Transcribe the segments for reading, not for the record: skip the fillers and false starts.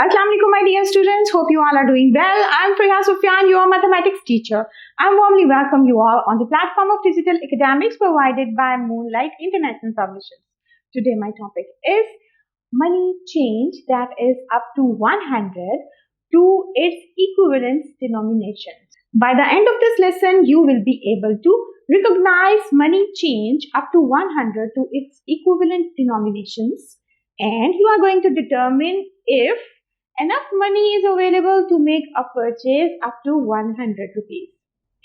Assalamu alaikum, my dear students. Hope you all are doing well. I'm Priya Sufyan, your mathematics teacher. I warmly welcome you all on the platform of digital academics provided by Moonlight International Publishers. Today my topic is money change that is up to 100 to its equivalent denominations. By the end of this lesson, you will be able to recognize money change up to 100 to its equivalent denominations, and you are going to determine if enough money is available to make a purchase up to 100 rupees.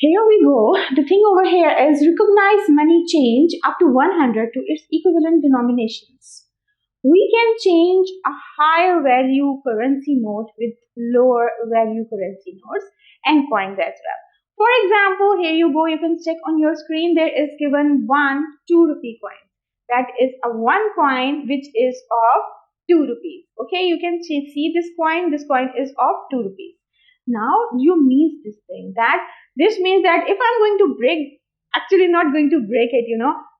Here we go. The thing over here is recognize money change up to 100 to its equivalent denominations. We can change a higher value currency note with lower value currency notes and coins as well. For example, here you go. You can check on your screen. There is given 1 2 rupee coin. That is a 1 coin which is of 2 rupees. Okay, you can see this coin. This coin is of 2 rupees. Now you mean this thing. This means that if I'm going to break, actually not going to break it,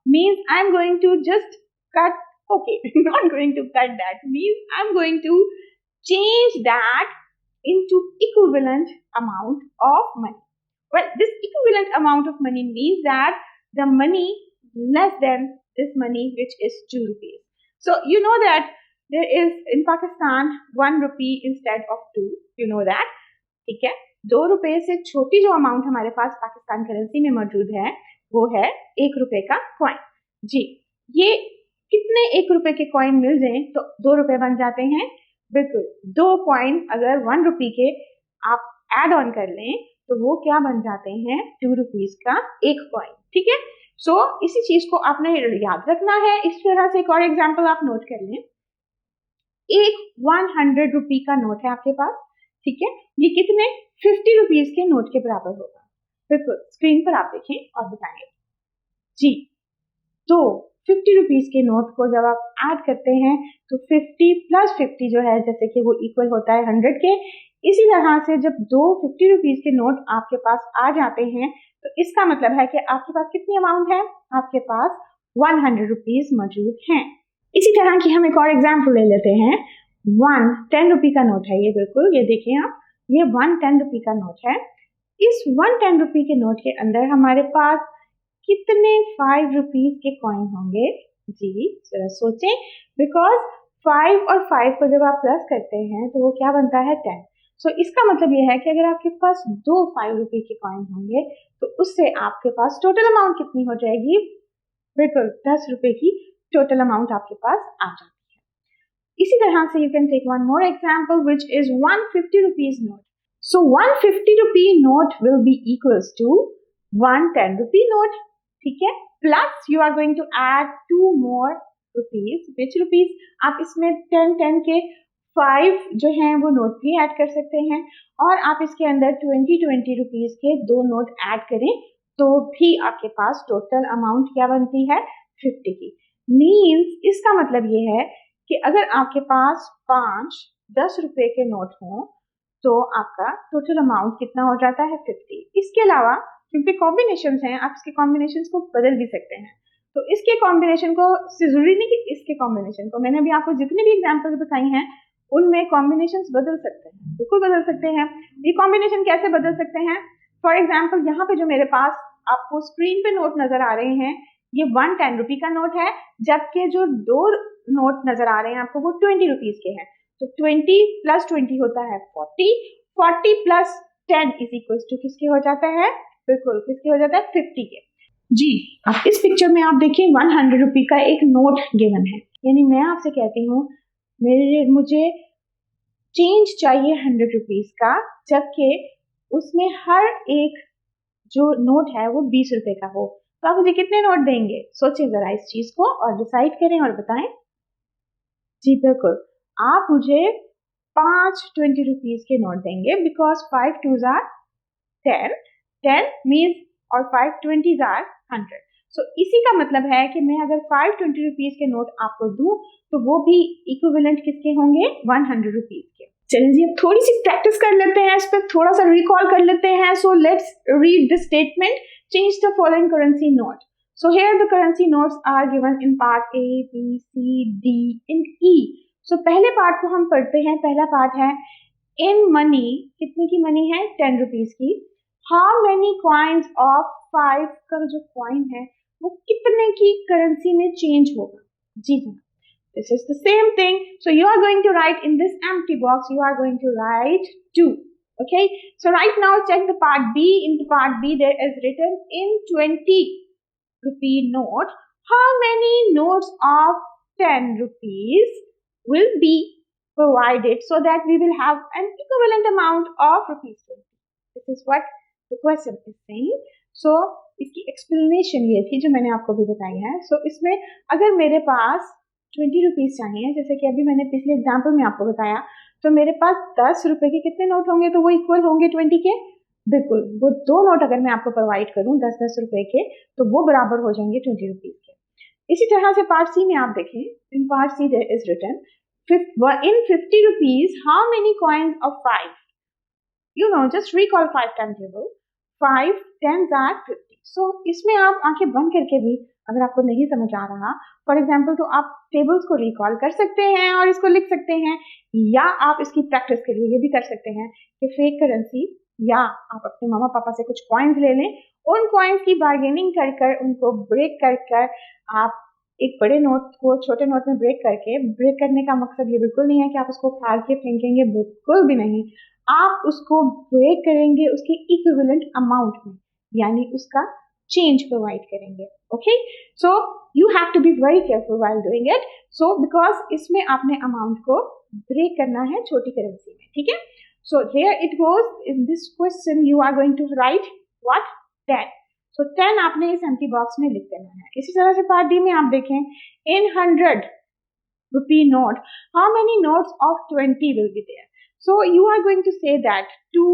means I'm going to just cut. Okay, not going to cut that. Means I'm going to change that into equivalent amount of money. Well, this equivalent amount of money means that the money less than this money which is 2 rupees. So you know that there is in Pakistan 1 rupee instead of 2. You know that. ठीक है, 2 रुपए से छोटी जो amount हमारे पास Pakistan currency में मौजूद है वो है 1 रुपए का कॉइन. जी, ये कितने 1 रुपए के कॉइन मिल जाएं तो 2 रुपए बन जाते हैं. बिल्कुल, 2 कॉइन अगर 1 रुपी के आप ऐड ऑन कर लें तो वो क्या बन जाते हैं 2 रुपीज का एक कॉइन. ठीक है, सो इसी चीज को आपने याद रखना है. इस तरह से एक और एग्जाम्पल आप नोट कर लें. एक 100 रुपी का नोट है आपके पास. ठीक है, ये कितने 50 रुपीज के नोट के बराबर होगा. बिल्कुल, स्क्रीन पर आप देखें और बताएंगे. जी, तो 50 रुपीज के नोट को जब आप ऐड करते हैं तो 50 प्लस 50 जो है जैसे कि वो इक्वल होता है 100 के. इसी तरह से जब 2 50 रुपीज के नोट आपके पास आ जाते हैं तो इसका मतलब है कि आपके पास कितनी अमाउंट है, आपके पास 100 रुपीज मौजूद हैं. इसी तरह की हम एक और एग्जाम्पल ले लेते हैं. 1 10 रुपी का नोट है ये. बिल्कुल, ये देखिए आप, ये 1 10 रुपी का नोट है. इस 1 10 रुपी के नोट के अंदर हमारे पास कितने 5 रुपीज के कॉइन होंगे. जी जरा सोचें, बिकॉज 5 और 5 को जब आप प्लस करते हैं तो वो क्या बनता है 10. सो इसका मतलब ये है कि अगर आपके पास 2 5 रुपए के कॉइन होंगे तो उससे आपके पास टोटल अमाउंट कितनी हो जाएगी. बिल्कुल 10 रुपए की टोटल अमाउंट आपके पास आ जाती है. इसी तरह से you can take one more example which is 150 rupees note. So 150 rupee note will be equals to 1 10 rupee note. ठीक है, plus you are going to add 2 more rupees. Which rupees, आप इसमें 10 10 के 5 जो हैं वो नोट भी ऐड कर सकते हैं और आप इसके अंदर 20 20 रुपीज के 2 नोट ऐड करें तो भी आपके पास टोटल अमाउंट क्या बनती है 50 की. मीन्स इसका मतलब ये है कि अगर आपके पास 5 10 रुपए के नोट हों तो आपका टोटल अमाउंट कितना हो जाता है 50. इसके अलावा क्योंकि कॉम्बिनेशन हैं, आप इसके कॉम्बिनेशन को बदल भी सकते हैं. तो इसके कॉम्बिनेशन को जरूरी नहीं कि इसके कॉम्बिनेशन को, मैंने अभी आपको जितने भी एग्जाम्पल्स बताई हैं उनमें कॉम्बिनेशंस बदल सकते हैं. बिल्कुल बदल सकते हैं. ये कॉम्बिनेशन कैसे बदल सकते हैं. फॉर एग्जाम्पल यहाँ पे जो मेरे पास आपको स्क्रीन पे नोट नजर आ रहे हैं ये 1 10 रुपी का नोट है, जबकि जो 2 नोट नजर आ रहे हैं आपको वो 20 रुपीज के हैं. तो 20 प्लस 20 होता है 40. 40 प्लस 10 इज इक्वल टू किसके हो जाता है. बिल्कुल किसके हो जाता है 50 के. जी, अब इस पिक्चर में आप देखिए 100 रुपी का एक नोट गिवन है. यानी मैं आपसे कहती हूँ मुझे चेंज चाहिए 100 रुपीज का, जबकि उसमें हर एक जो नोट है वो 20 रुपए का हो. तो आप मुझे कितने नोट देंगे. सोचें जरा इस चीज को और डिसाइड करें और बताएं. जी बिल्कुल, आप मुझे 5 20 रुपीज के नोट देंगे बिकॉज 5 2s are 10 10 मीन्स और 5 20s are 100. सो इसी का मतलब है कि मैं अगर 5 20 रुपीज के नोट आपको दूं तो वो भी इक्विवेलेंट किसके होंगे 100 रुपीज के. चलिए जी, अब थोड़ी सी प्रैक्टिस कर लेते हैं, इस पर थोड़ा सा रिकॉल कर लेते हैं. So let's read the statement. Change the following currency note. So here the currency notes are given in part A, B, C, D and E. So पहले पार्ट को हम पढ़ते हैं. पहला पार्ट है इन मनी. कितने की मनी है? 10 रुपीज की. हाउ मेनी कॉइन्स ऑफ 5 का जो कॉइन है वो कितने की करेंसी में चेंज होगा? जी हाँ, this is the same thing. So you are going to write in this empty box, you are going to write 2. Okay, so right now check the part B. In the part B there is written in 20 rupee note, how many notes of 10 rupees will be provided so that we will have an equivalent amount of rupees 20. This is what the question is saying. So इसकी explanation ये थी जो मैंने आपको भी बताई है. So इसमें अगर मेरे पास 20 रुपीज चाहिए, जैसे कि अभी मैंने पिछले एग्जाम्पल में आपको बताया, तो मेरे पास 10 रुपए के कितने नोट होंगे? तो वो इक्वल होंगे 20 के. बिल्कुल, वो 2 नोट अगर मैं आपको प्रोवाइड करूं 10-10 रुपए के, तो वो बराबर हो जाएंगे 20 रुपीज के. इसी तरह से पार्ट सी में आप देखें. In part C there is written in 50 rupees how many coins of 5? You know, just recall 5 time table. 5 10s are 50. So इसमें आप आंखें बंद करके भी अगर आपको नहीं समझ आ रहा, फॉर एग्जाम्पल, तो आप टेबल्स को रिकॉल कर सकते हैं और इसको लिख सकते हैं, या आप इसकी प्रैक्टिस के लिए ये भी कर सकते हैं कि फेक करेंसी या आप अपने मामा पापा से कुछ कॉइन्स ले लें, उन कॉइन्स की बार्गेनिंग कर कर उनको ब्रेक कर कर आप एक बड़े नोट को छोटे नोट में ब्रेक करने का मकसद ये बिल्कुल नहीं है कि आप उसको फाड़ के फेंकेंगे, बिल्कुल भी नहीं. आप उसको ब्रेक करेंगे उसके इक्विवेलेंट अमाउंट में, यानी उसका चेंज प्रोवाइड करेंगे. Okay, so you have to be very careful while doing it. So because इसमें आपने अमाउंट को ब्रेक करना है छोटी करेंसी में. ठीक है, so here it goes. In this question you are going to write what? 10. So 10 आपने इस एम्प्टी बॉक्स में लिख देना है. इसी तरह से पार्ट डी में आप देखें, इन 100 rupee note how many notes of 20 will be there? So you are going to say that 2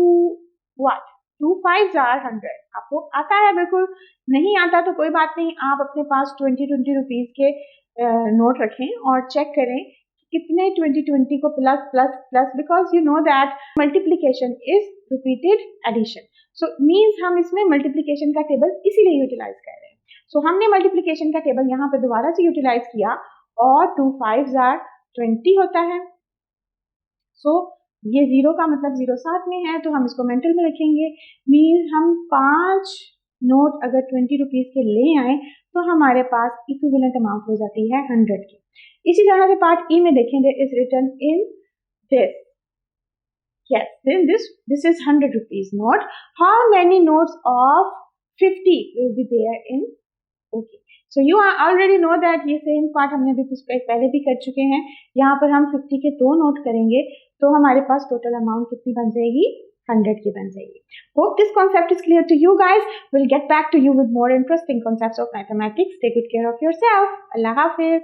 what? 2 5s are 100. आपको आता है? बिल्कुल नहीं आता तो कोई बात नहीं, आप अपने पास 20 रुपीज के नोट रखें और चेक करें कितने 20 को plus plus plus, because you know that multiplication is repeated addition. So means हम इसमें मल्टीप्लीकेशन का टेबल इसीलिए यूटिलाइज कर रहे हैं. सो हमने मल्टीप्लीकेशन का टेबल यहाँ पे दोबारा से यूटिलाइज किया और 2 5s are 20 होता है. सो ये 0 का मतलब 0 साथ में है, तो हम इसको मेंटल में रखेंगे. मीन्स हम 5 नोट अगर 20 रुपीज के ले आए तो हमारे पास इक्विवेलेंट अमाउंट हो जाती है 100 की. इसी तरह से पार्ट ई में देखें, there is written in this. Yes, then this is 100 rupees note. How many notes of 50 will be there in? Okay, so you already know that ये सेम पार्ट हमने भी पहले भी कर चुके हैं. यहाँ पर हम 50 के 2 नोट करेंगे तो हमारे पास टोटल अमाउंट कितनी बन जाएगी? 100 की बन जाएगी. Hope this concept is clear to you guys. We'll get back to you with more interesting concepts of mathematics. Take good care of yourself. Allah Hafiz.